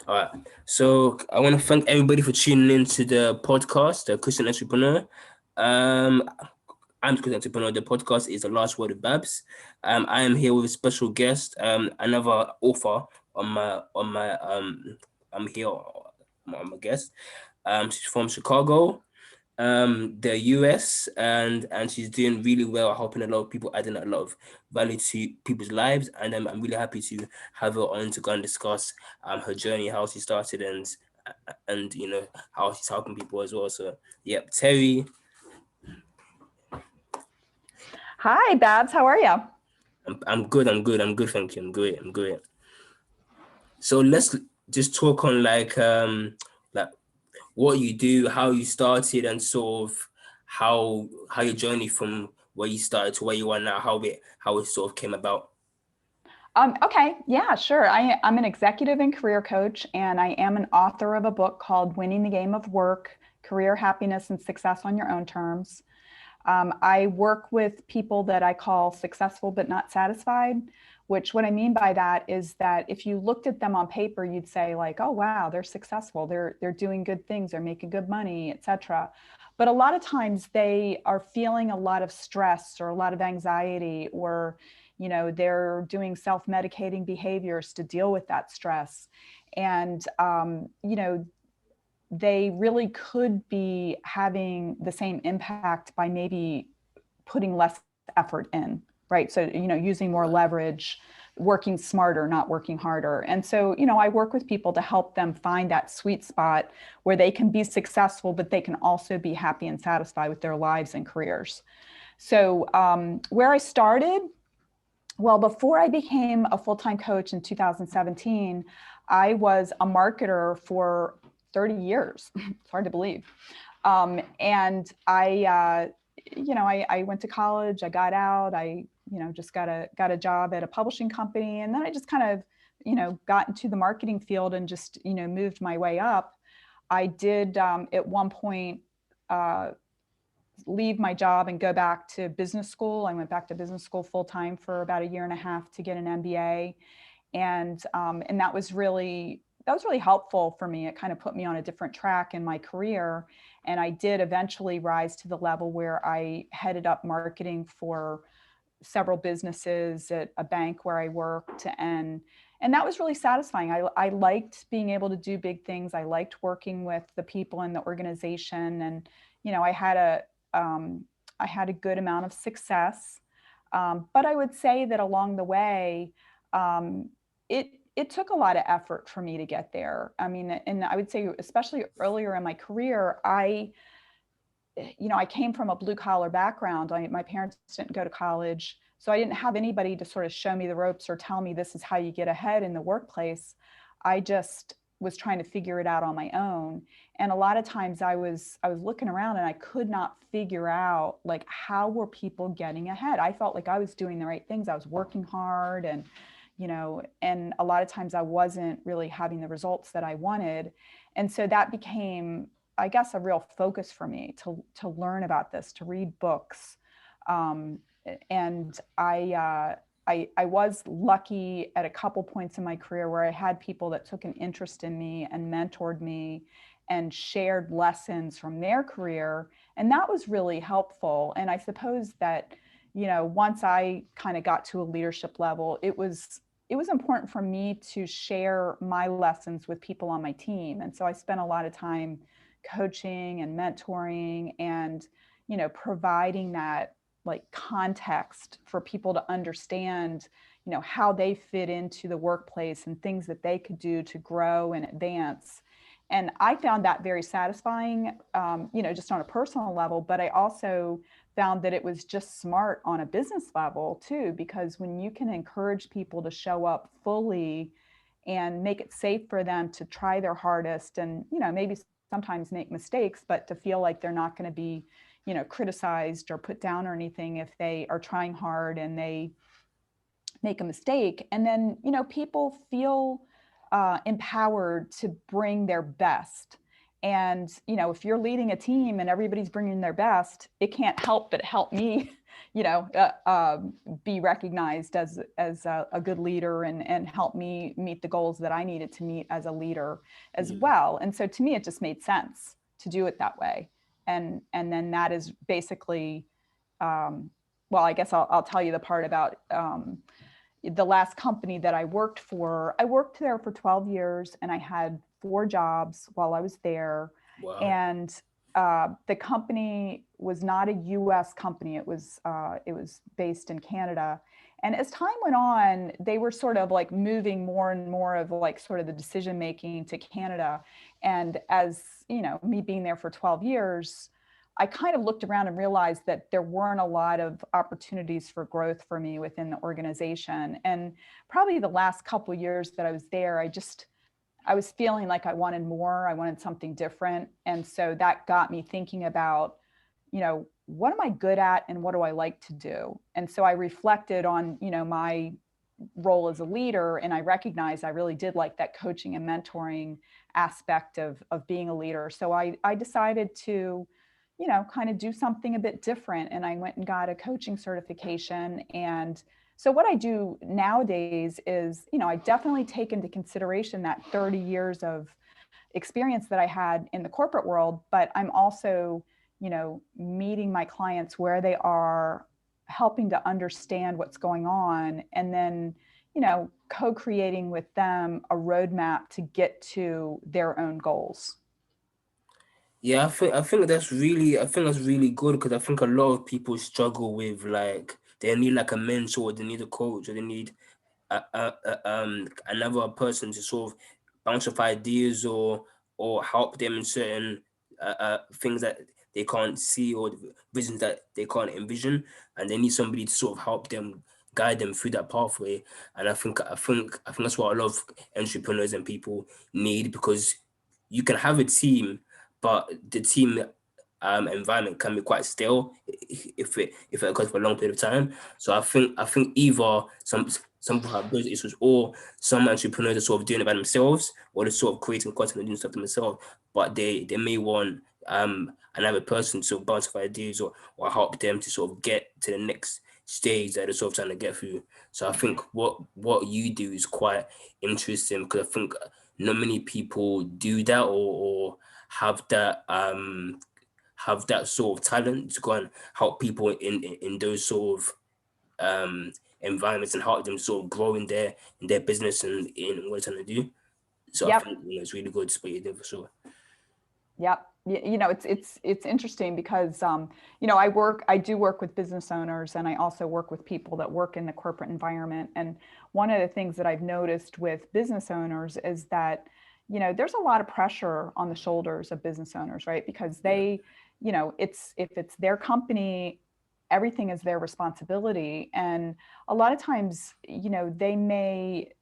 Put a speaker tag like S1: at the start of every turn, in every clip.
S1: All right. So I want to thank everybody for tuning in to the podcast, the Christian Entrepreneur. Um, I'm Christian Entrepreneur. The podcast is The Last Word of Babs. I am here with a special guest, another author on my. I'm here. I'm a guest. She's from Chicago, the US, and she's doing really well, helping a lot of people, adding a lot of value to people's lives. And I'm really happy to have her on to go and discuss her journey, how she started, and how she's helping people as well. So yeah, Terry,
S2: Hi, Babs. How are you?
S1: I'm good. I'm good. I'm good. Thank you. I'm good. I'm good. So let's just talk on like what you do, how you started, and sort of how your journey from where you started to where you are now, how it sort of came about.
S2: Okay, yeah, sure. I'm an executive and career coach, and I am an author of a book called Winning the Game of Work: Career Happiness and Success on Your Own Terms. I work with people that I call successful but not satisfied, which what I mean by that is that if you looked at them on paper, you'd say like, oh wow, they're successful, they're doing good things, they're making good money, etc. But a lot of times they are feeling a lot of stress or a lot of anxiety, or they're doing self-medicating behaviors to deal with that stress. And they really could be having the same impact by maybe putting less effort in, right? So, using more leverage, working smarter, not working harder. And so, I work with people to help them find that sweet spot where they can be successful, but they can also be happy and satisfied with their lives and careers. So, where I started, well, before I became a full-time coach in 2017, I was a marketer for 30 years. It's hard to believe. And I went to college, I got out, I, just got a job at a publishing company. And then I just kind of, got into the marketing field and just, moved my way up. I did at one point uh, leave my job and go back to business school. I went back to business school full time for about a year and a half to get an MBA, and that was really helpful for me. It kind of put me on a different track in my career, and I did eventually rise to the level where I headed up marketing for several businesses at a bank where I worked, and that was really satisfying. I liked being able to do big things. I liked working with the people in the organization, and I had um, a good amount of success. But I would say that along the way, um, it took a lot of effort for me to get there. I mean, and I would say, especially earlier in my career, I came from a blue collar background. My parents didn't go to college, so I didn't have anybody to sort of show me the ropes or tell me this is how you get ahead in the workplace. I just was trying to figure it out on my own. And a lot of times I was looking around and I could not figure out like how were people getting ahead. I felt like I was doing the right things. I was working hard, and a lot of times I wasn't really having the results that I wanted. And so that became, I guess, a real focus for me to learn about this, to read books. Um, and I was lucky at a couple points in my career where I had people that took an interest in me and mentored me and shared lessons from their career. And that was really helpful. And I suppose that, once I kind of got to a leadership level, it was important for me to share my lessons with people on my team. And so I spent a lot of time coaching and mentoring and, providing that like context for people to understand, how they fit into the workplace and things that they could do to grow and advance. And I found that very satisfying, just on a personal level, but I also found that it was just smart on a business level too, because when you can encourage people to show up fully and make it safe for them to try their hardest and, maybe sometimes make mistakes, but to feel like they're not going to be, criticized or put down or anything if they are trying hard and they make a mistake. And then, people feel empowered to bring their best. And, if you're leading a team and everybody's bringing their best, it can't help but help me, be recognized as a good leader, and help me meet the goals that I needed to meet as a leader as well. And so to me, it just made sense to do it that way. And then that is basically, well, I guess I'll tell you the part about the last company that I worked for. I worked there for 12 years and I had 4 jobs while I was there.
S1: Wow.
S2: And the company was not a US company. It was based in Canada. And as time went on, they were sort of like moving more and more of like sort of the decision making to Canada. And as me being there for 12 years, I kind of looked around and realized that there weren't a lot of opportunities for growth for me within the organization. And probably the last couple of years that I was there, I was feeling like I wanted more. I wanted something different. And so that got me thinking about, what am I good at and what do I like to do? And so I reflected on, my role as a leader, and I recognized I really did like that coaching and mentoring aspect of being a leader. So I decided to, kind of do something a bit different. And I went and got a coaching certification. And so what I do nowadays is, I definitely take into consideration that 30 years of experience that I had in the corporate world, but I'm also, meeting my clients where they are, helping to understand what's going on, and then, co-creating with them a roadmap to get to their own goals.
S1: Yeah, I think that's really good, because I think a lot of people struggle with, like, they need like a mentor, they need a coach, or they need another person to sort of bounce off ideas, or help them in certain things that they can't see, or visions that they can't envision, and they need somebody to sort of help them, guide them through that pathway. And I think that's what a lot of entrepreneurs and people need, because you can have a team, but the team environment can be quite stale if it occurs for a long period of time. So I think either some people have those issues, or some entrepreneurs are sort of doing it by themselves, or they're sort of creating content and doing stuff themselves, but they may want another person to bounce off ideas, or help them to sort of get to the next stage that they're sort of trying to get through. So I think what you do is quite interesting, because I think not many people do that, or have that sort of talent to go and help people in those sort of environments, and help them sort of grow in their business and in what they're trying to do. So I
S2: Yep.
S1: think it's really good to what you do, for sure.
S2: Yep. It's interesting because, I do work with business owners, and I also work with people that work in the corporate environment. And one of the things that I've noticed with business owners is that, there's a lot of pressure on the shoulders of business owners, right? Because
S1: Yeah.
S2: if it's their company, everything is their responsibility. And a lot of times, they may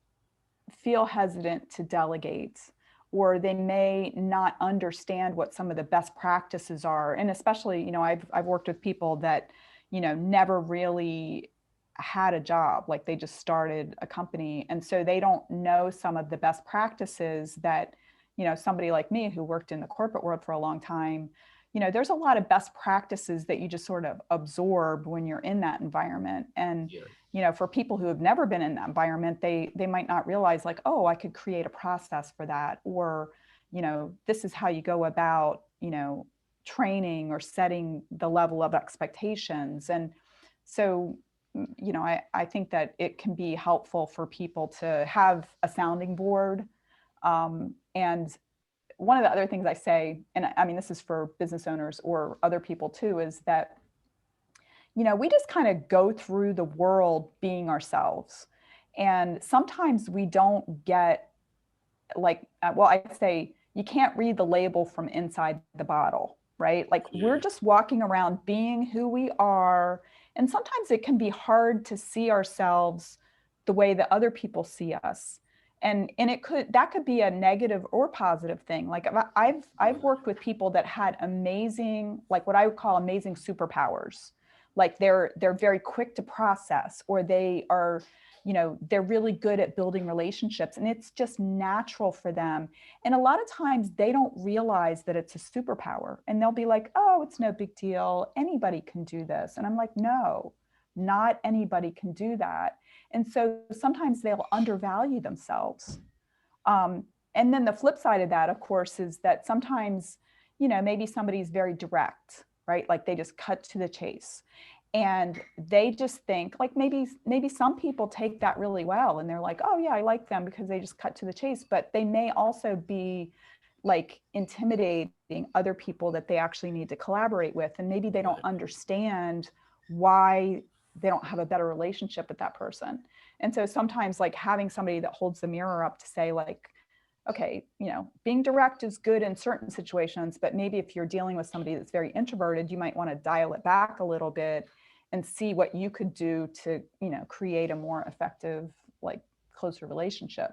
S2: feel hesitant to delegate, or they may not understand what some of the best practices are. And especially, I've worked with people that, never really had a job, like they just started a company. And so they don't know some of the best practices that, somebody like me who worked in the corporate world for a long time, there's a lot of best practices that you just sort of absorb when you're in that environment. And
S1: Yeah.
S2: for people who have never been in that environment, they might not realize, like, oh, I could create a process for that, or this is how you go about training or setting the level of expectations. And so I think that it can be helpful for people to have a sounding board. And one of the other things I say, and I mean, this is for business owners or other people too, is that, we just kind of go through the world being ourselves. And sometimes we don't get, like, well, I say you can't read the label from inside the bottle, right? Like, we're
S1: Mm.
S2: just walking around being who we are. And sometimes it can be hard to see ourselves the way that other people see us. And that could be a negative or positive thing. Like, I've worked with people that had amazing, like what I would call amazing superpowers. Like, they're very quick to process, or they are, they're really good at building relationships, and it's just natural for them. And a lot of times they don't realize that it's a superpower, and they'll be like, oh, it's no big deal, anybody can do this. And I'm like, no, not anybody can do that. And so sometimes they'll undervalue themselves. And then the flip side of that, of course, is that sometimes, maybe somebody's very direct, right? Like they just cut to the chase. And they just think, like, maybe some people take that really well, and they're like, oh yeah, I like them because they just cut to the chase. But they may also be like intimidating other people that they actually need to collaborate with, and maybe they don't understand why they don't have a better relationship with that person. And so sometimes, like, having somebody that holds the mirror up to say, like, okay, being direct is good in certain situations, but maybe if you're dealing with somebody that's very introverted, you might want to dial it back a little bit and see what you could do to, create a more effective, like, closer relationship.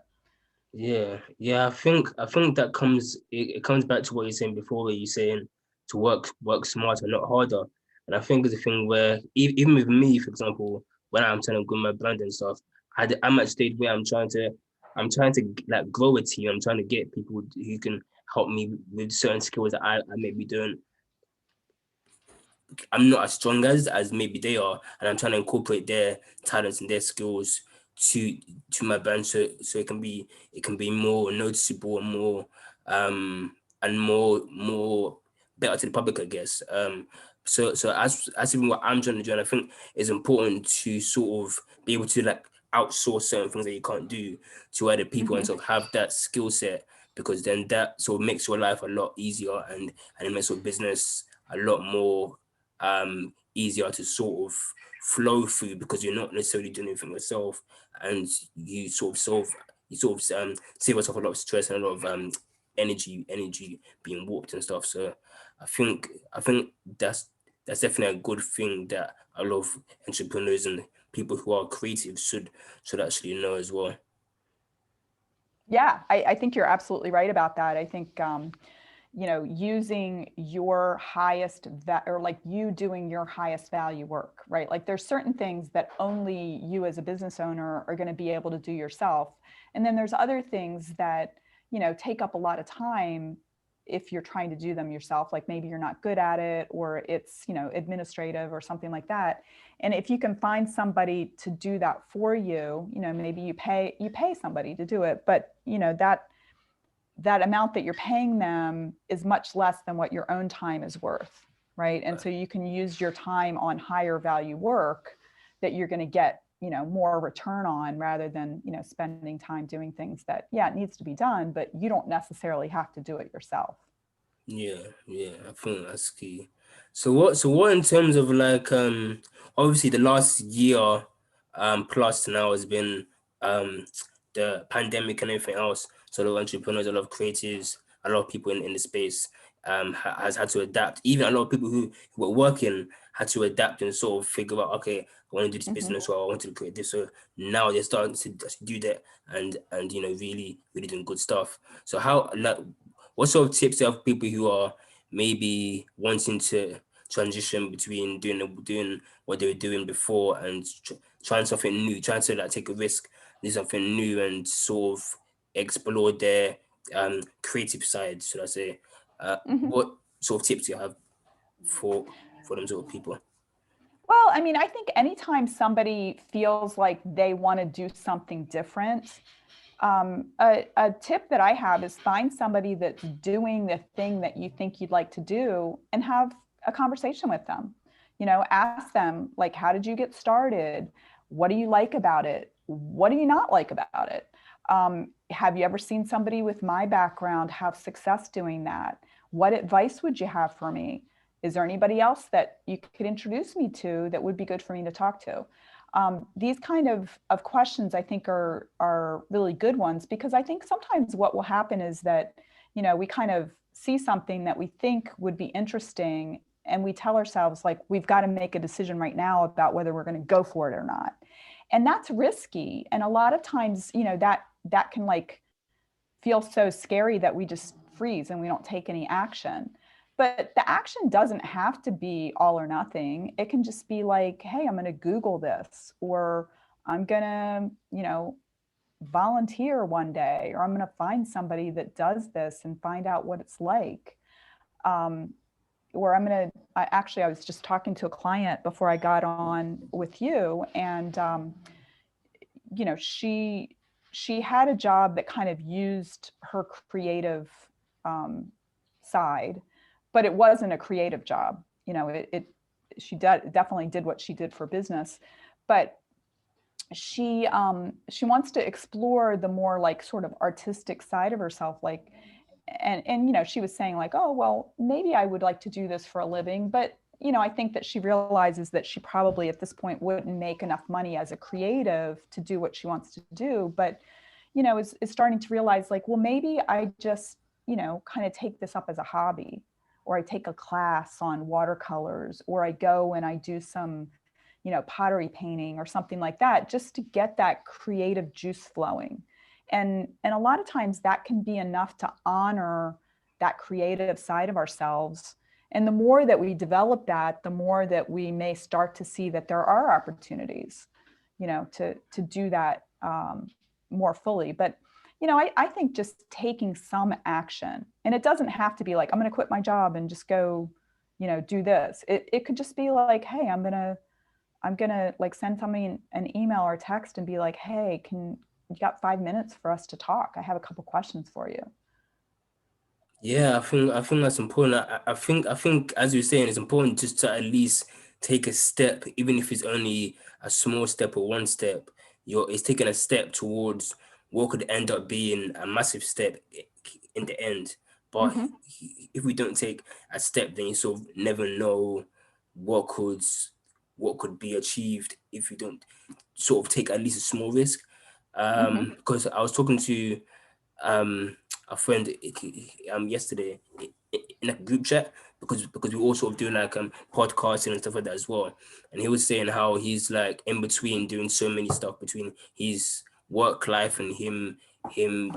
S1: Yeah. I think that it comes back to what you're saying before, where you're saying to work smarter, not harder. And I think it's a thing where even with me, for example, when I'm trying to grow my brand and stuff, I'm at a stage where I'm trying to like grow a team. I'm trying to get people who can help me with certain skills that I may be doing. I'm not as strong as maybe they are, and I'm trying to incorporate their talents and their skills to to my brand, so it can be more noticeable and more better to the public, I guess. So as even what I'm trying to do, and I think it's important to sort of be able to like outsource certain things that you can't do to other people and
S2: Mm-hmm.
S1: sort of have that skill set, because then that sort of makes your life a lot easier, and it makes your business a lot more easier to sort of flow through, because you're not necessarily doing anything yourself, and you sort of save yourself a lot of stress and a lot of energy being warped and stuff. So I think that's definitely a good thing that a lot of entrepreneurs and people who are creative should actually know as well.
S2: Yeah, I think you're absolutely right about that. I think, using your or like you doing your highest value work, right? Like there's certain things that only you as a business owner are going to be able to do yourself. And then there's other things that, take up a lot of time if you're trying to do them yourself, like maybe you're not good at it, or it's, administrative or something like that. And if you can find somebody to do that for you, maybe you pay somebody to do it, but that amount that you're paying them is much less than what your own time is worth, right? And so you can use your time on higher value work that you're going to get, more return on, rather than, spending time doing things that, yeah, it needs to be done, but you don't necessarily have to do it yourself.
S1: Yeah, I think that's key. So what in terms of like obviously the last year plus now has been the pandemic and everything else. So a lot of entrepreneurs, a lot of creatives, a lot of people in the space has had to adapt. Even a lot of people who were working had to adapt and sort of figure out, okay, I want to do this
S2: Mm-hmm.
S1: business, or I want to create this. So now they're starting to actually do that, and really doing good stuff. So how, like, what sort of tips do you have for people who are maybe wanting to transition between doing what they were doing before and trying something new, trying to like take a risk, do something new, and sort of explore their creative side, should I say?
S2: Mm-hmm.
S1: What sort of tips do you have for them sort of people?
S2: Well, I mean, I think anytime somebody feels like they want to do something different, a tip that I have is find somebody that's doing the thing that you think you'd like to do, and have a conversation with them. Ask them, like, how did you get started? What do you like about it? What do you not like about it? Have you ever seen somebody with my background have success doing that? What advice would you have for me? Is there anybody else that you could introduce me to that would be good for me to talk to? These kind of questions, I think, are really good ones, because I think sometimes what will happen is that, we kind of see something that we think would be interesting, and we tell ourselves, like, we've got to make a decision right now about whether we're going to go for it or not. And that's risky. And a lot of times, that can, like, feel so scary that we just freeze and we don't take any action. But the action doesn't have to be all or nothing. It can just be like, hey, I'm going to Google this, or I'm going to, volunteer one day, or I'm going to find somebody that does this and find out what it's like. Um, where I was just talking to a client before I got on with you, and she had a job that kind of used her creative um, side, but it wasn't a creative job. Definitely did what she did for business, but she wants to explore the more like sort of artistic side of herself, like, and she was saying like, oh well, maybe I would like to do this for a living, but I think that she realizes that she probably at this point wouldn't make enough money as a creative to do what she wants to do, but is starting to realize like, well, maybe I just kind of take this up as a hobby, or I take a class on watercolors, or I go and I do some pottery painting or something like that, just to get that creative juice flowing. And a lot of times that can be enough to honor that creative side of ourselves. And the more that we develop that, the more that we may start to see that there are opportunities, to do that more fully. But I think just taking some action, and it doesn't have to be like, I'm going to quit my job and just go, do this. It could just be like, hey, I'm gonna like send somebody an email or text and be like, hey, you got 5 minutes for us to talk? I have a couple questions for you.
S1: Yeah, I think that's important. I think as you're saying, it's important just to at least take a step, even if it's only a small step or one step. It's taking a step towards what could end up being a massive step in the end. But
S2: Mm-hmm.
S1: if we don't take a step, then you sort of never know what could what could be achieved if you don't sort of take at least a small risk.
S2: Mm-hmm.
S1: Because I was talking to um a friend yesterday in a group chat, because we also doing like podcasting and stuff like that as well, and he was saying how he's like in between doing so many stuff between his work life and him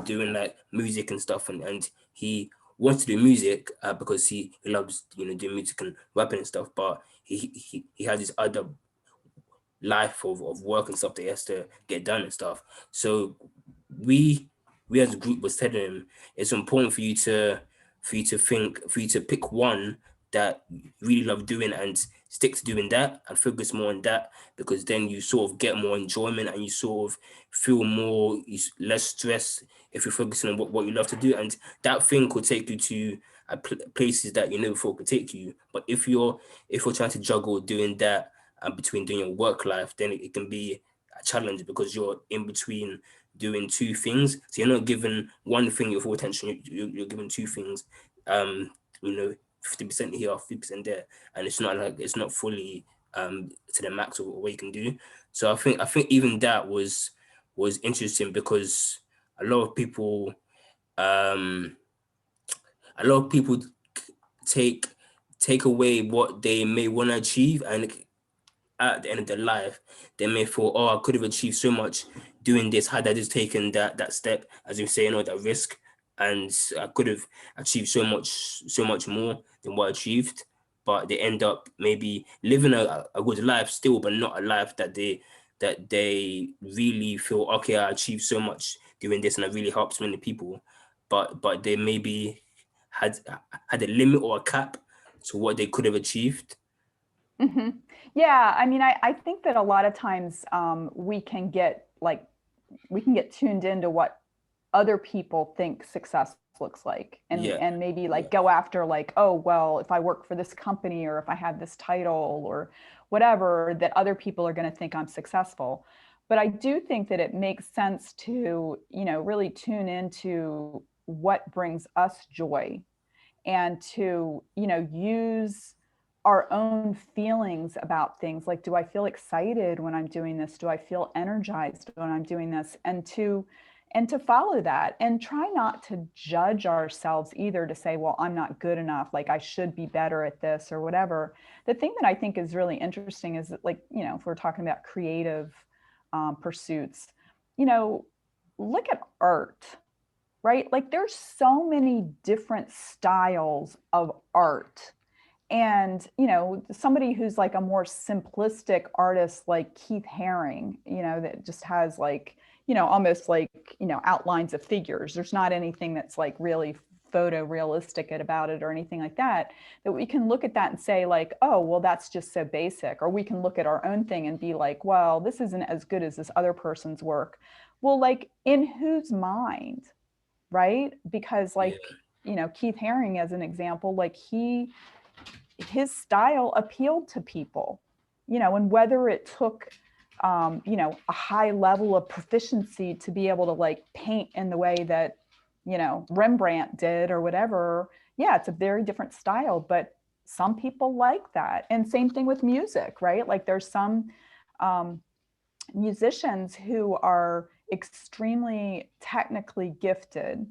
S1: doing like music and stuff, and he wants to do music because he loves doing music and rapping and stuff, but he has this other life of work and stuff that he has to get done and stuff. So we we as a group was telling him it's important for you to pick one that you really love doing and stick to doing that and focus more on that, because then you sort of get more enjoyment and you sort of feel less stress if you're focusing on what you love to do, and that thing could take you to places that you never thought could take you. But if you're trying to juggle doing that and between doing your work life, then it can be a challenge because you're in between doing two things. So you're not giving one thing your full attention. You're giving two things. Um, 50% here, 50% there, and it's not fully to the max of what you can do. So I think even that was interesting because a lot of people um a lot of people take take away what they may want to achieve, and at the end of their life, they may feel, oh, I could have achieved so much doing this had I just taken that step, as you say, that risk, and I could have achieved so much more than what I achieved. But they end up maybe living a good life still, but not a life that they really feel, okay, I achieved so much doing this and it really helps many people. But they maybe had had a limit or a cap to what they could have achieved.
S2: Mm-hmm. Yeah, I mean, I think that a lot of times we can get tuned into what other people think success looks like, and
S1: Yeah.
S2: maybe
S1: Yeah.
S2: like go after like, oh well, if I work for this company or if I have this title or whatever, that other people are going to think I'm successful. But I do think that it makes sense to really tune into what brings us joy, and to use our own feelings about things, like, do I feel excited when I'm doing this? Do I feel energized when I'm doing this? And to follow that, and try not to judge ourselves either, to say, well, I'm not good enough, like I should be better at this or whatever. The thing that I think is really interesting is that, like, if we're talking about creative pursuits, you know look at art, right? Like, there's so many different styles of art, And, somebody who's like a more simplistic artist like Keith Haring, that just has like, almost like, outlines of figures. There's not anything that's like really photorealistic about it or anything like that, that we can look at that and say like, oh, well, that's just so basic. Or we can look at our own thing and be like, well, this isn't as good as this other person's work. Well, like in whose mind, right? Because
S1: Yeah.
S2: like, Keith Haring as an example, like his style appealed to people, and whether it took, a high level of proficiency to be able to like paint in the way that, Rembrandt did or whatever. Yeah, it's a very different style, but some people like that. And same thing with music, right? Like there's some um, musicians who are extremely technically gifted.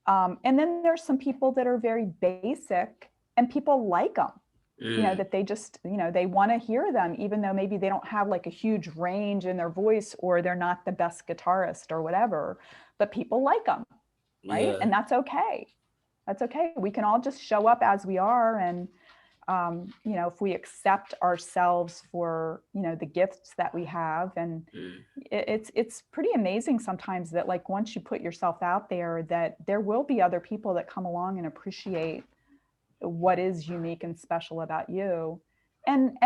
S2: And then there's some people that are very basic and people like them, that they just, they want to hear them, even though maybe they don't have like a huge range in their voice or they're not the best guitarist or whatever, but people like them, right?
S1: Yeah.
S2: And that's okay. That's okay. We can all just show up as we are. And, if we accept ourselves for, the gifts that we have. And it's pretty amazing sometimes that like once you put yourself out there, that there will be other people that come along and appreciate what is unique and special about you. And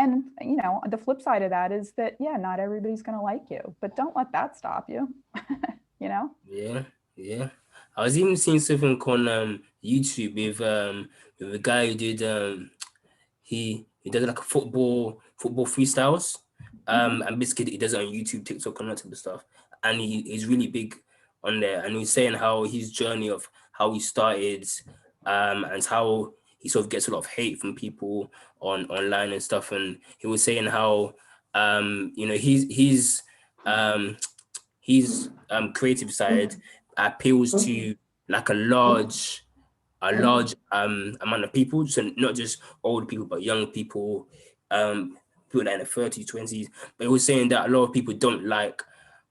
S2: the flip side of that is that, yeah, not everybody's going to like you, but don't let that stop you. you know
S1: Yeah, yeah. I was even seeing something on YouTube with a guy who did he does like a football freestyles.
S2: hmm
S1: And basically he does it on YouTube, TikTok, and that type of stuff. And he's really big on there. And he's saying how his journey of how he started, and how he sort of gets a lot of hate from people online and stuff. And he was saying how um creative side appeals to like a large amount of people, so not just old people but young people, people that in the 30s, 20s. But he was saying that a lot of people don't like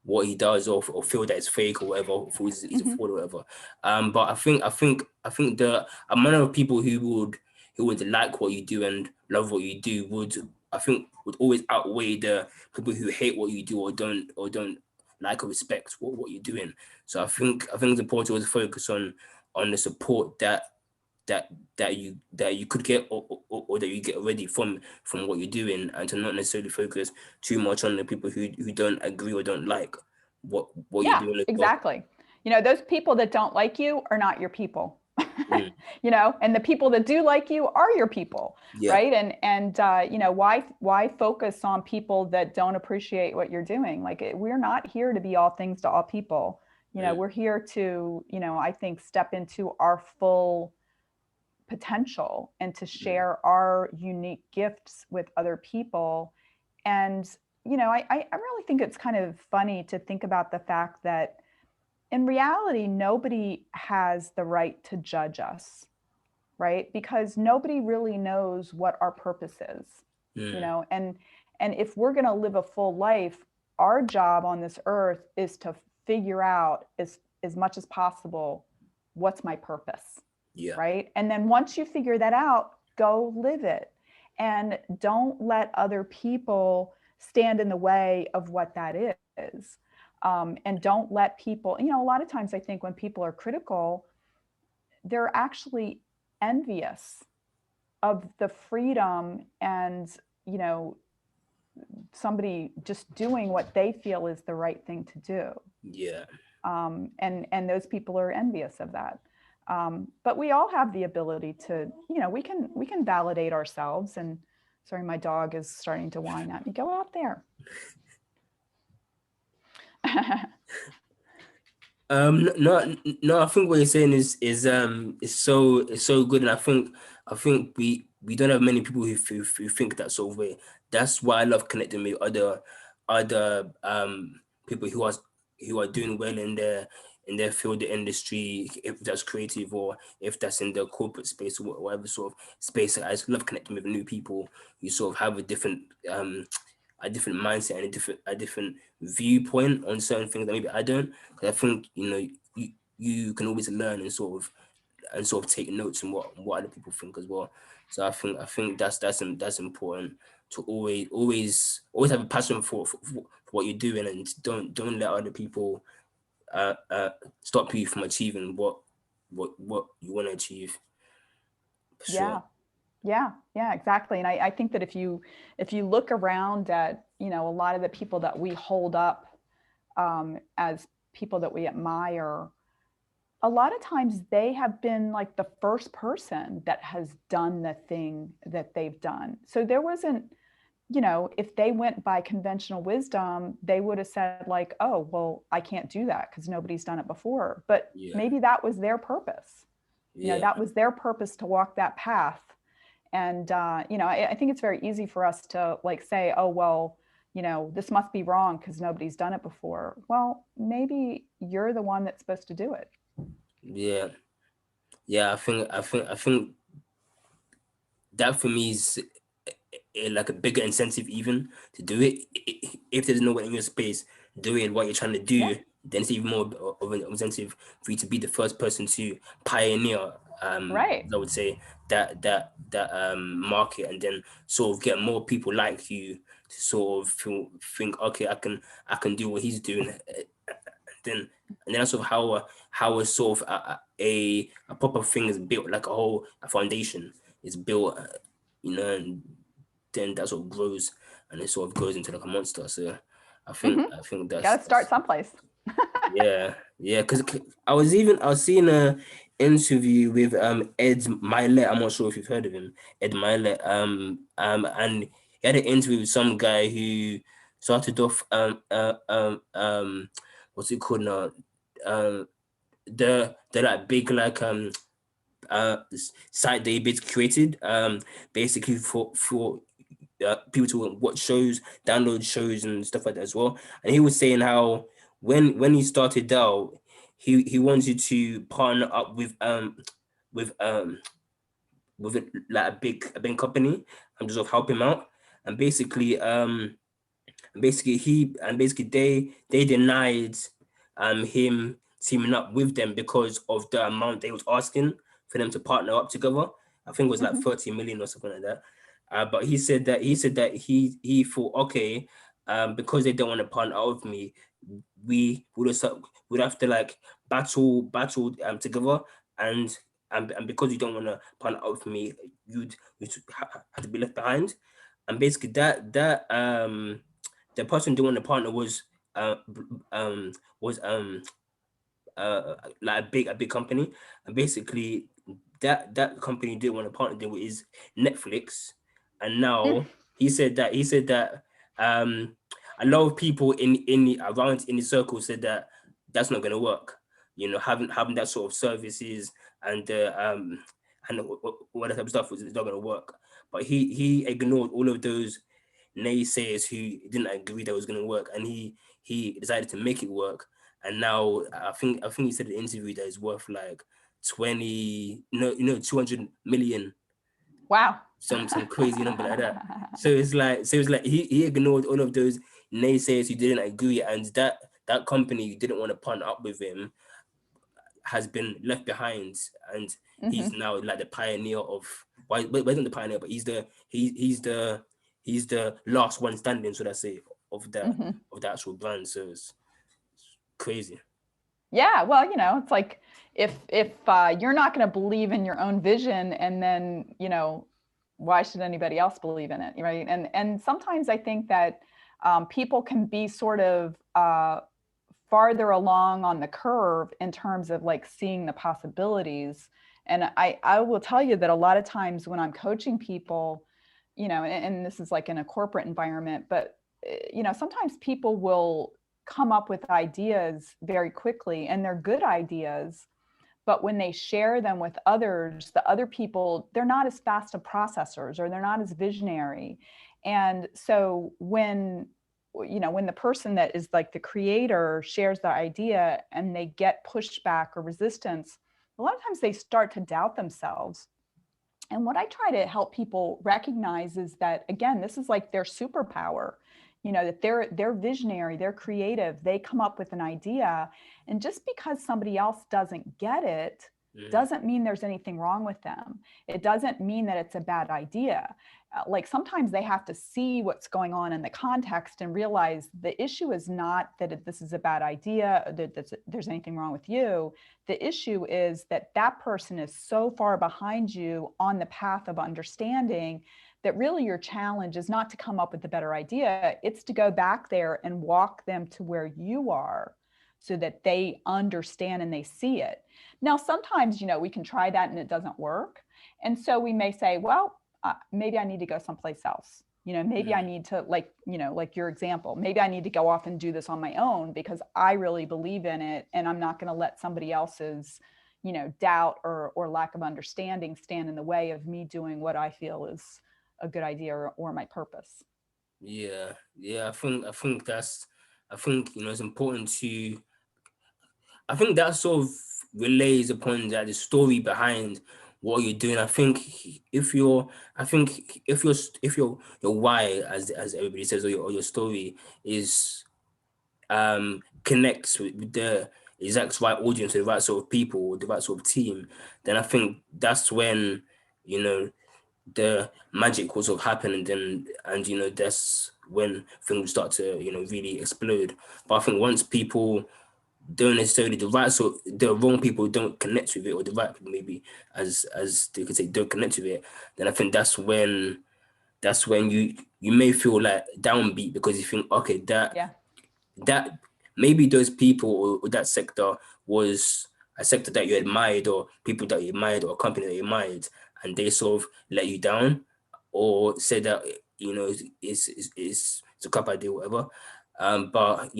S1: what he does, or feel that it's fake or whatever, or feel he's a
S2: hmm
S1: fraud or whatever. But I think the amount of people who would like what you do and love what you do would always outweigh the people who hate what you do, or don't like or respect what you're doing. So I think it's important to always focus on the support that you could get, or that you get already from what you're doing, and to not necessarily focus too much on the people who don't agree or don't like what you're
S2: yeah,
S1: doing as well.
S2: exactly. Those people that don't like you are not your people.
S1: Mm,
S2: And the people that do like you are your people,
S1: yeah.
S2: right? And why focus on people that don't appreciate what you're doing? Like we're not here to be all things to all people.
S1: Mm,
S2: We're here to, I think, step into our full potential and to
S1: mm,
S2: share our unique gifts with other people. And I really think it's kind of funny to think about the fact that in reality, nobody has the right to judge us, right? Because nobody really knows what our purpose is,
S1: mm,
S2: and if we're going to live a full life, our job on this earth is to figure out as much as possible what's my purpose,
S1: yeah.
S2: right? And then once you figure that out, go live it, and don't let other people stand in the way of what that is. And don't let people, a lot of times I think when people are critical, they're actually envious of the freedom and, you know, somebody just doing what they feel is the right thing to do.
S1: Yeah.
S2: And those people are envious of that. But we all have the ability to, we can validate ourselves. And sorry, my dog is starting to whine at me. Go out there.
S1: No, no. I think what you're saying is so good, and I think we don't have many people who think that sort of way. That's why I love connecting with other people who are doing well in their field, the industry, if that's creative or if that's in the corporate space, or whatever sort of space. I just love connecting with new people who sort of have a different mindset and a different viewpoint on certain things that maybe I don't. Because I think you can always learn and sort of and sort of take notes on what other people think as well. So I think that's important to always have a passion for what you're doing, and don't let other people uh, uh stop you from achieving what you want to achieve, for sure.
S2: Yeah. Yeah, exactly. And I think that if you look around at, a lot of the people that we hold up as people that we admire, a lot of times they have been like the first person that has done the thing that they've done. So there wasn't, if they went by conventional wisdom, they would have said like, oh, well, I can't do that because nobody's done it before. But
S1: Yeah,
S2: maybe that was their purpose.
S1: yeah,
S2: That was their purpose to walk that path. And, I think it's very easy for us to like say, oh, well, this must be wrong because nobody's done it before. Well, maybe you're the one that's supposed to do it.
S1: yeah, yeah. I think that for me is like a bigger incentive even to do it. If there's no one in your space doing what you're trying to
S2: Yeah.
S1: do, then it's even more of an incentive for you to be the first person to pioneer.
S2: Right.
S1: I would say that market, and then sort of get more people like you to sort of think, okay, I can do what he's doing. Then and then that's sort of how a sort of a proper thing is built, like a foundation is built, and then that sort of grows, and it sort of grows into like a monster. So
S2: Mm-hmm.
S1: I think
S2: Got to start
S1: that's
S2: someplace.
S1: yeah, yeah. Because I was seeing a interview with Ed Mylett. I'm not sure if you've heard of him, Ed Mylett. And he had an interview with some guy who started off what's it called now, um the like big like site they basically created basically for people to watch shows, download shows and stuff like that as well. And he was saying how when he started out, he wanted to partner up with like a big company and just sort of help him out. And basically they denied him teaming up with them because of the amount they was asking for them to partner up together. I think it was like
S2: Mm-hmm.
S1: 30 million or something like that. But he said that he thought, okay, because they don't want to partner up with me, we would have to like battle together, and and because you don't want to partner up with me, you'd have to be left behind. And basically that the person doing the partner uh um was like a big company, and basically that company didn't want to partner them with is Netflix. And now he said that um a lot of people around in the circle said that that's not going to work, having that sort of services and and all that type of stuff is not going to work. But he ignored all of those naysayers who didn't agree that it was going to work, and he decided to make it work. And now I think he said in the interview that it's worth like 20 200 million,
S2: Wow.
S1: some crazy number like that. So it's like he ignored all of those naysayers who didn't agree, and that company who didn't want to partner up with him has been left behind, and he's
S2: Mm-hmm.
S1: now like the pioneer of, well, wasn't the pioneer, but he's the last one standing, should I say, of that
S2: Mm-hmm.
S1: of the actual brand. So it's crazy.
S2: Yeah, well, it's like if you're not going to believe in your own vision, and then why should anybody else believe in it, right? And sometimes I think that people can be sort of farther along on the curve in terms of like seeing the possibilities. And I will tell you that a lot of times when I'm coaching people, and this is like in a corporate environment, but sometimes people will come up with ideas very quickly, and they're good ideas, but when they share them with others, the other people, they're not as fast of processors, or they're not as visionary. And so when the person that is like the creator shares the idea and they get pushback or resistance, a lot of times they start to doubt themselves. And what I try to help people recognize is that, again, this is like their superpower, that they're visionary, they're creative, they come up with an idea. And just because somebody else doesn't get it doesn't mean there's anything wrong with them. It doesn't mean that it's a bad idea. Like sometimes they have to see what's going on in the context and realize the issue is not that this is a bad idea, or that there's anything wrong with you. The issue is that that person is so far behind you on the path of understanding that really your challenge is not to come up with a better idea. It's to go back there and walk them to where you are so that they understand and they see it. Now, sometimes, we can try that and it doesn't work. And so we may say, well, maybe I need to go someplace else. Maybe I need to, like your example, maybe I need to go off and do this on my own because I really believe in it. And I'm not going to let somebody else's, doubt or lack of understanding stand in the way of me doing what I feel is a good idea or my purpose.
S1: Yeah. I think it's important to. I think that sort of relays upon that the story behind what you're doing. I think if your why, as everybody says, or your story is connects with the exact right audience, the right sort of people, the right sort of team, then I think that's when you know the magic will sort of happen, and that's when things start to really explode. But I think once people don't necessarily the wrong people don't connect with it, or the right people maybe, as they could say, don't connect with it, then I think that's when you may feel like downbeat, because you think, okay,
S2: Yeah.
S1: that maybe those people, or that sector was a sector that you admired, or people that you admired, or a company that you admired, and they sort of let you down, or said that it's a crap idea, whatever. But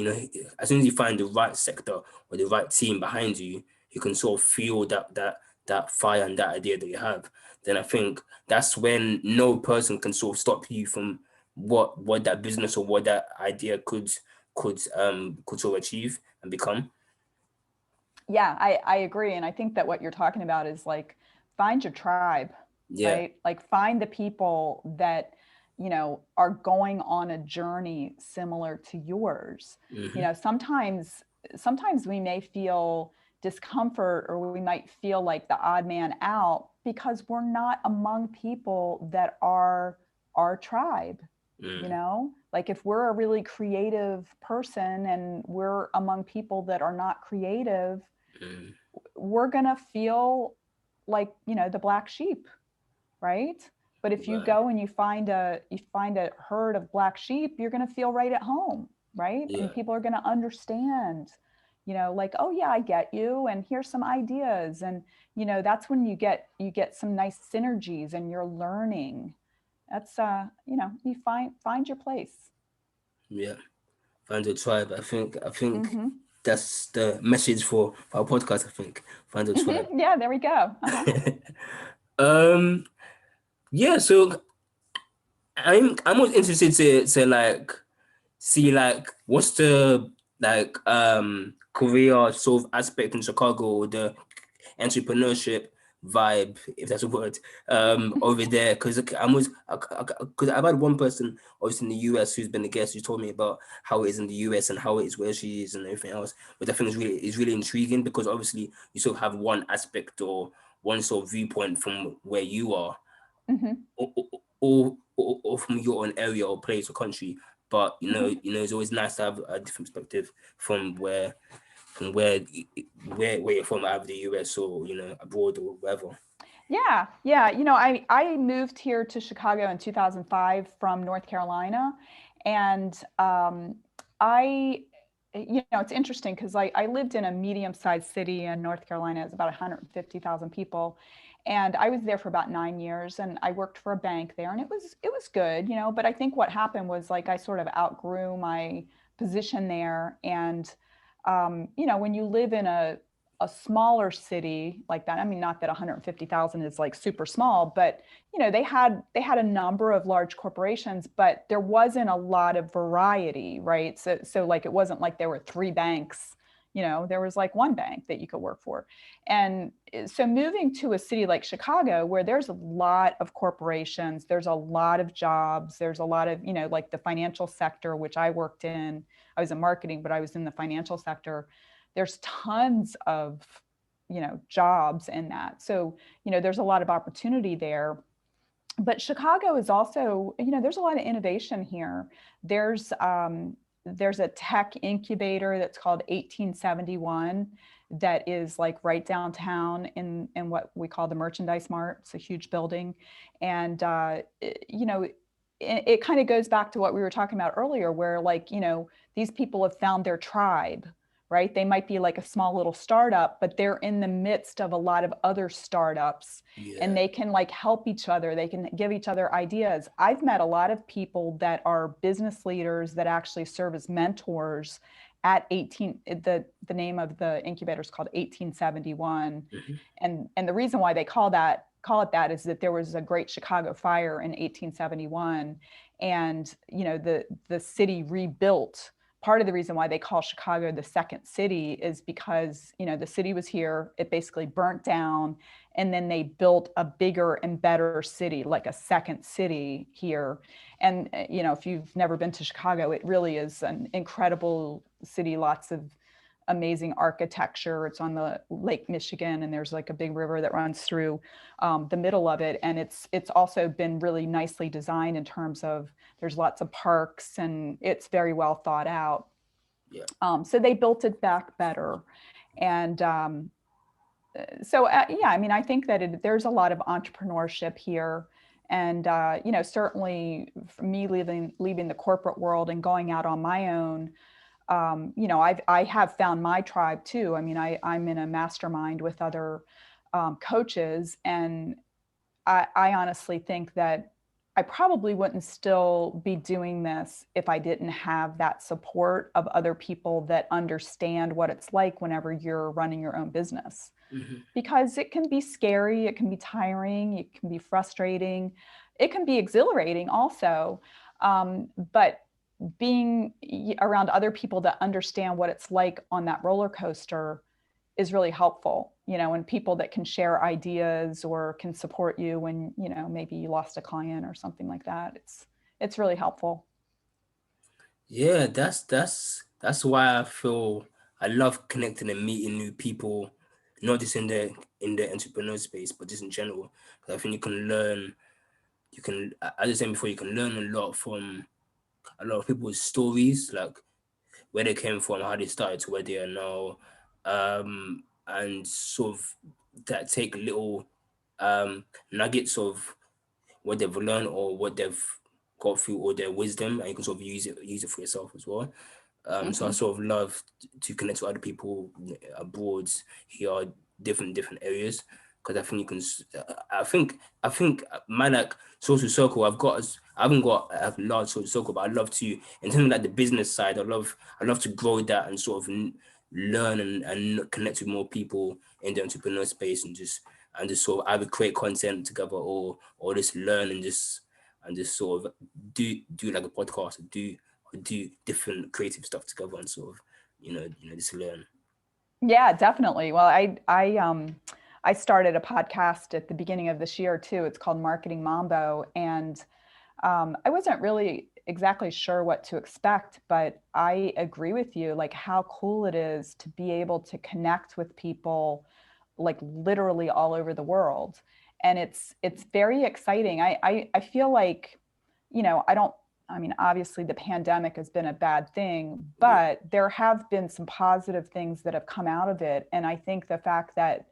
S1: as soon as you find the right sector or the right team behind you, you can sort of feel that fire and that idea that you have. Then I think that's when no person can sort of stop you from what that business or what that idea could sort of achieve and become.
S2: Yeah, I agree. And I think that what you're talking about is like find your tribe,
S1: Yeah.
S2: right? Like find the people that, are going on a journey similar to yours.
S1: Hmm.
S2: Sometimes we may feel discomfort or we might feel like the odd man out because we're not among people that are our tribe.
S1: Mm,
S2: Like if we're a really creative person and we're among people that are not creative,
S1: mm,
S2: we're going to feel like, the black sheep, right? But if you
S1: right.
S2: go and you find a herd of black sheep, you're going to feel right at home, right? And
S1: Yeah.
S2: people are going to understand, like, oh yeah, I get you, and here's some ideas. And that's when you get some nice synergies and you're learning. That's you find your place.
S1: Yeah. Find your tribe. I think
S2: Mm-hmm.
S1: that's the message for our podcast. I think find your tribe.
S2: Mm-hmm. Yeah, there we go. Uh-huh.
S1: um. Yeah. So I'm most interested to like see like what's the like career sort of aspect in Chicago, the entrepreneurship vibe, if that's a word, over there. Because because I've had one person obviously in the US who's been a guest who told me about how it is in the US and how it is where she is and everything else. But I think is really intriguing, because obviously you sort of have one aspect or one sort of viewpoint from where you are,
S2: Mm-hmm.
S1: or from your own area or place or country. But
S2: Mm-hmm.
S1: it's always nice to have a different perspective from where you're from, out of the US, or abroad or wherever.
S2: Yeah, yeah. I moved here to Chicago in 2005 from North Carolina, and I, it's interesting because I lived in a medium-sized city in North Carolina. It's about 150,000 people, and I was there for about 9 years, and I worked for a bank there, and it was good, But I think what happened was like I sort of outgrew my position there, and when you live in a smaller city like that, I mean, not that 150,000 is like super small, but they had a number of large corporations, but there wasn't a lot of variety, right? So like it wasn't like there were three banks. There was like one bank that you could work for. And so moving to a city like Chicago, where there's a lot of corporations, there's a lot of jobs, there's a lot of, like the financial sector, which I worked in. I was in marketing, but I was in the financial sector. There's tons of jobs in that. So, there's a lot of opportunity there. But Chicago is also, there's a lot of innovation here. There's a tech incubator that's called 1871 that is like right downtown in what we call the Merchandise Mart. It's a huge building. And, it kind of goes back to what we were talking about earlier, where like, these people have found their tribe, right? They might be like a small little startup, but they're in the midst of a lot of other startups, and
S1: Yeah.
S2: they can like help each other. They can give each other ideas. I've met a lot of people that are business leaders that actually serve as mentors at 18. The name of the incubator is called 1871.
S1: Hmm.
S2: And the reason why they call it that is that there was a great Chicago fire in 1871, and the city rebuilt. Part of the reason why they call Chicago the second city is because the city was here, it basically burnt down, and then they built a bigger and better city, like a second city here. And if you've never been to Chicago, it really is an incredible city, lots of amazing architecture. It's on the Lake Michigan, and there's like a big river that runs through the middle of it. And it's also been really nicely designed in terms of there's lots of parks, and it's very well thought out.
S1: Yeah.
S2: So they built it back better. And yeah, I mean, I think that there's a lot of entrepreneurship here. And certainly for me leaving the corporate world and going out on my own, I have found my tribe too. I mean, I'm in a mastermind with other coaches, and I honestly think that I probably wouldn't still be doing this if I didn't have that support of other people that understand what it's like whenever you're running your own business.
S1: Hmm.
S2: Because it can be scary, it can be tiring, it can be frustrating, it can be exhilarating also. But being around other people that understand what it's like on that roller coaster is really helpful, and people that can share ideas or can support you when, maybe you lost a client or something like that. It's really helpful.
S1: Yeah, that's why I feel I love connecting and meeting new people, not just in the entrepreneur space, but just in general. 'Cause I think you can learn, as I was saying before, you can learn a lot from a lot of people's stories, like where they came from, how they started to where they are now, and sort of that take little nuggets of what they've learned or what they've got through or their wisdom, and you can sort of use it for yourself as well. So I
S2: Hmm.
S1: sort of love to connect with other people abroad here, different areas, because I think you can. I think my like social circle. I haven't got a large social circle, but I love to in terms of like the business side. I love to grow that and sort of learn and connect with more people in the entrepreneur space and just sort of either create content together or just learn and just sort of do like a podcast or do different creative stuff together and sort of just learn.
S2: Yeah, definitely. Well, I started a podcast at the beginning of this year too. It's called Marketing Mambo, and I wasn't really exactly sure what to expect, but I agree with you, like how cool it is to be able to connect with people like literally all over the world. And it's very exciting. I feel like, I don't, I mean, obviously the pandemic has been a bad thing,
S1: Yeah.
S2: but there have been some positive things that have come out of it. And I think the fact that,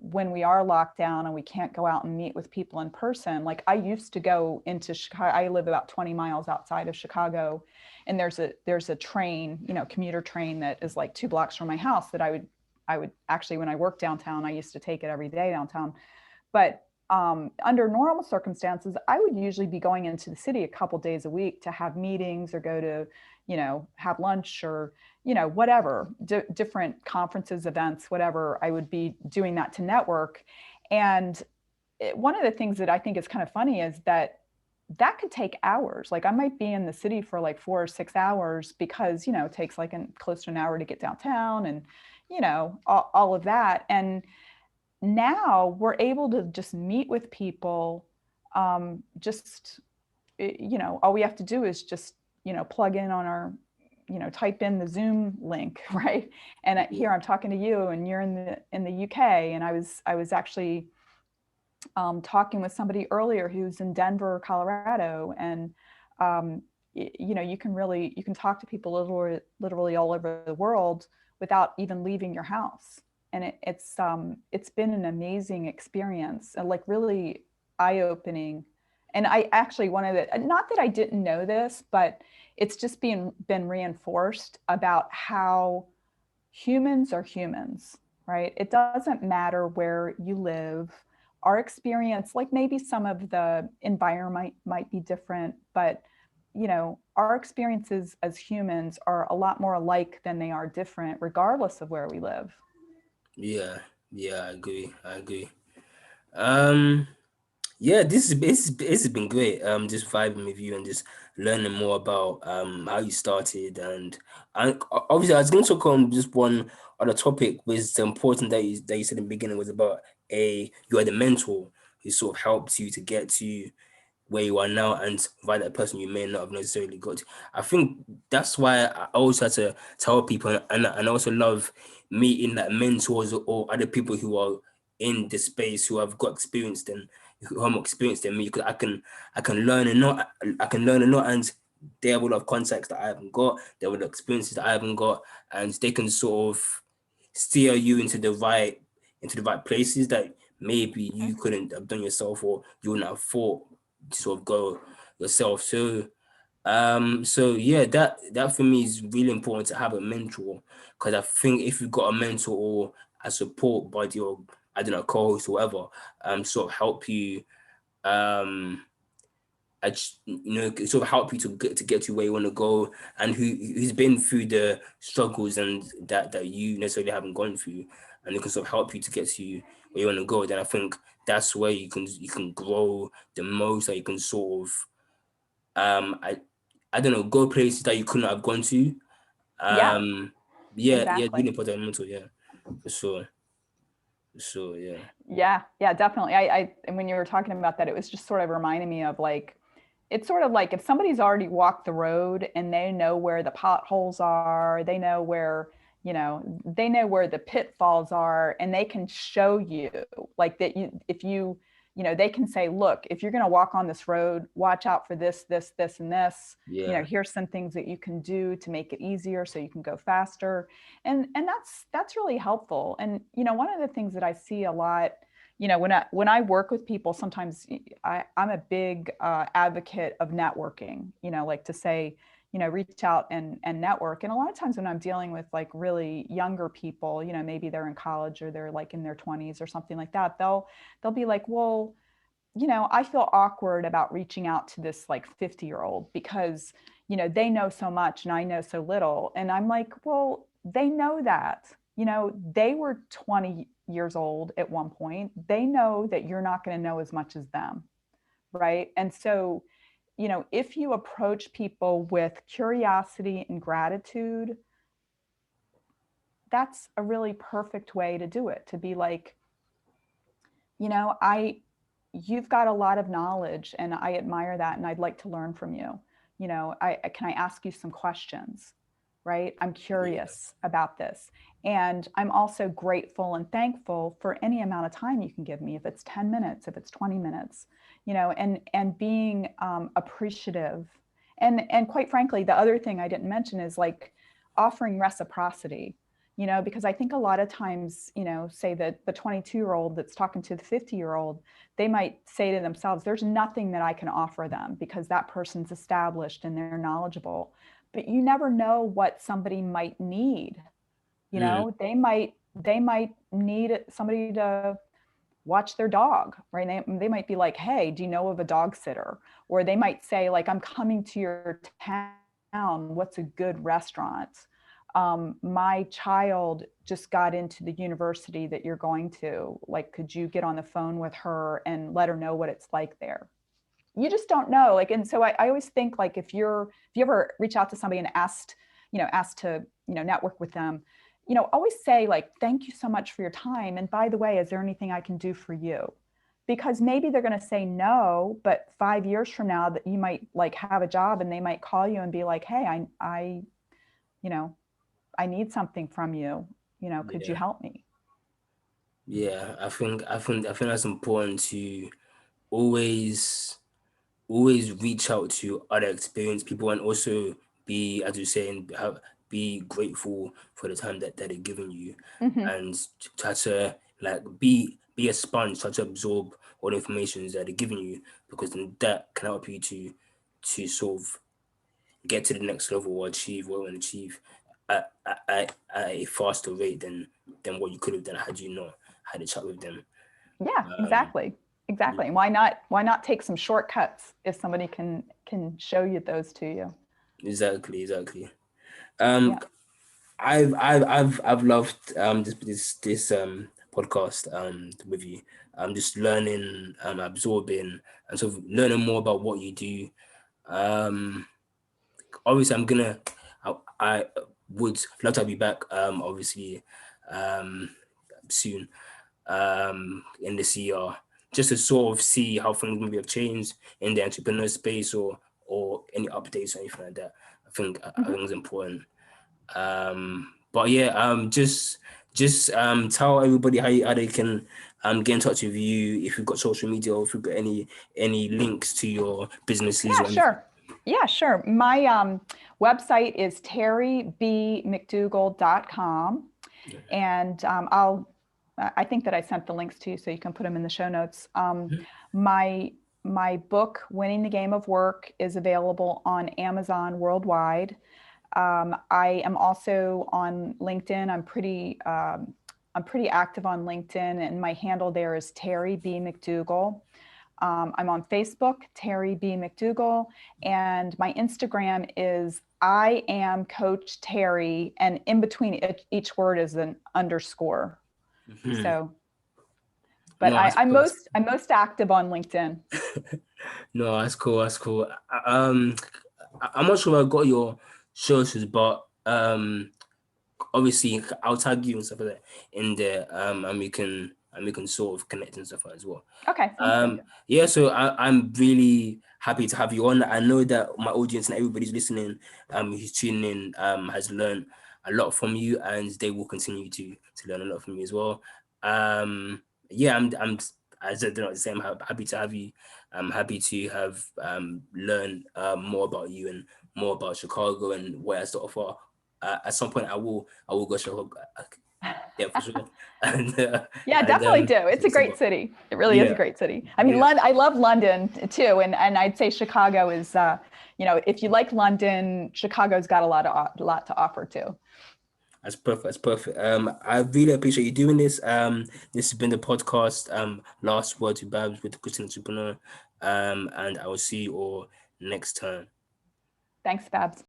S2: when we are locked down and we can't go out and meet with people in person, like I used to go into Chicago. I live about 20 miles outside of Chicago, and there's a train, commuter train that is like 2 blocks from my house that I would actually, when I worked downtown, I used to take it every day downtown. But under normal circumstances, I would usually be going into the city a couple days a week to have meetings or go to, have lunch or, whatever, different conferences, events, whatever. I would be doing that to network. And one of the things that I think is kind of funny is that could take hours. Like I might be in the city for like 4 or 6 hours because, it takes like close to an hour to get downtown and, all of that. And now we're able to just meet with people. Just, all we have to do is just, plug in on our, type in the Zoom link, right? And here I'm talking to you, and you're in the UK, and I was actually talking with somebody earlier who's in Denver, Colorado, and you can talk to people literally all over the world without even leaving your house, and it's been an amazing experience, and like really eye opening. And I actually wanted to, not that I didn't know this, but it's just been reinforced about how humans are humans, right? It doesn't matter where you live. Our experience, like maybe some of the environment might be different, but our experiences as humans are a lot more alike than they are different, regardless of where we live.
S1: Yeah, yeah, I agree. Um, yeah, this has been great. Just vibing with you and just learning more about how you started, and obviously I was going to talk on just one other topic, was the important that you said in the beginning, was about you had a mentor who sort of helped you to get to where you are now and provide that person you may not have necessarily got to. I think that's why I always had to tell people, and I also love meeting like mentors or other people who are in the space who have got experience than who are more experienced than me, because I can learn a lot. I can learn a lot, and they have a lot of contacts that I haven't got. They have a lot of experiences that I haven't got, and they can sort of steer you into the right places that maybe you couldn't have done yourself, or you wouldn't have thought to sort of go yourself. So yeah, that for me is really important, to have a mentor, because I think if you've got a mentor or a support body, or I don't know, co-host or whatever, sort of help you, um sort of help you to get to where you want to go, and who's been through the struggles and that you necessarily haven't gone through, and it can sort of help you to get to where you want to go. Then I think that's where you can grow the most. That you can sort of um I I don't know, go places that you couldn't have gone to.
S2: Yeah,
S1: Um yeah, yeah,
S2: exactly.
S1: really important mental, yeah, for sure, for sure, yeah.
S2: Yeah, definitely. And when you were talking about that, it was just sort of reminding me of like, it's sort of like if somebody's already walked the road and they know where the potholes are, they know where the pitfalls are, and they can show you like that. If they can say, look, if you're going to walk on this road, watch out for this, and this.
S1: Yeah.
S2: Here's some things that you can do to make it easier so you can go faster, and that's really helpful. And one of the things that I see a lot, when I work with people, sometimes I'm a big advocate of networking, like to say, reach out and network. And a lot of times when I'm dealing with like really younger people, maybe they're in college or they're like in their 20s or something like that, they'll be like, well, I feel awkward about reaching out to this like 50-year-old because, they know so much and I know so little. And I'm like, well, they know that, they were 20 years old at one point. They know that you're not going to know as much as them. Right. And so, if you approach people with curiosity and gratitude, that's a really perfect way to do it. To be like, you know, I you've got a lot of knowledge and I admire that and I'd like to learn from you. Can I ask you some questions? Right? I'm
S1: Yeah.
S2: curious about this. And I'm also grateful and thankful for any amount of time you can give me, if it's 10 minutes, if it's 20 minutes, and being appreciative. And quite frankly, the other thing I didn't mention is like offering reciprocity, because I think a lot of times, say that the 22-year-old that's talking to the 50-year-old, they might say to themselves, there's nothing that I can offer them because that person's established and they're knowledgeable. But you never know what somebody might need.
S1: Mm,
S2: They might need somebody to watch their dog, right? They might be like, hey, do you know of a dog sitter? Or they might say, like, I'm coming to your town. What's a good restaurant? My child just got into the university that you're going to. Like, could you get on the phone with her and let her know what it's like there? You just don't know. Like, and so I always think like if you ever reach out to somebody and asked to, network with them, always say like, thank you so much for your time. And by the way, is there anything I can do for you? Because maybe they're going to say no, but 5 years from now that you might like have a job and they might call you and be like, hey, you know, I need something from you, could you
S1: Yeah.
S2: help me?
S1: Yeah. I think that's important to always always reach out to other experienced people, and also be, as you say, and be grateful for the time that they're giving you,
S2: Hmm.
S1: and try to like be a sponge, try to absorb all the information that they're giving you, because then that can help you to sort of get to the next level or achieve what you want to achieve at a faster rate than what you could have done had you not had a chat with them.
S2: Yeah,
S1: Um,
S2: exactly.
S1: yeah,
S2: Exactly. And why not take some shortcuts if somebody can show you those to you?
S1: exactly. Um,
S2: Yeah.
S1: I've loved this podcast with you. I'm just learning, absorbing, and sort of learning more about what you do. Um, Obviously, I would love to have you back. Obviously, um, soon. In this year, just to sort of see how things maybe have changed in the entrepreneur space, or any updates or anything like that. I
S2: Hmm.
S1: think it's important. But yeah, just tell everybody how they can get in touch with you, if you've got social media, or if you've got any links to your businesses
S2: Yeah,
S1: or anything.
S2: sure. Yeah, sure. My website is terrybmcdougall.com. And I think that I sent the links to you so you can put them in the show notes. My, my book, Winning the Game of Work, is available on Amazon worldwide. I am also on LinkedIn. I'm pretty active on LinkedIn, and my handle there is Terry B. McDougall. I'm on Facebook, Terry B. McDougall, and my Instagram is I am Coach Terry, and in between each word is an underscore.
S1: Mhm.
S2: So, but
S1: No, that's
S2: I'm most active on LinkedIn.
S1: no, that's cool. That's cool. I'm not sure if I got your socials, but obviously I'll tag you and stuff like that in there. And we can sort of connect and stuff as well.
S2: Okay, sounds good.
S1: Yeah, so I'm really happy to have you on. I know that my audience and everybody's listening, who's tuning in, has learned a lot from you, and they will continue to learn a lot from you as well. Yeah, I'm as I said, they're not the same. I'm happy to have you. I'm happy to have learned more about you and more about Chicago and what it has to offer. At some point, I will go Chicago. Yeah, for sure. And
S2: Yeah,
S1: and
S2: definitely do. It's a
S1: so,
S2: great city. It really is a
S1: yeah,
S2: great city. I mean,
S1: yeah.
S2: I love London too, and I'd say Chicago is, if you like London, Chicago's got a lot to offer too.
S1: That's perfect. That's perfect. I really appreciate you doing this. This has been the podcast. Last word to Babs with the Christian Entrepreneur. And I will see you all next time.
S2: Thanks, Babs.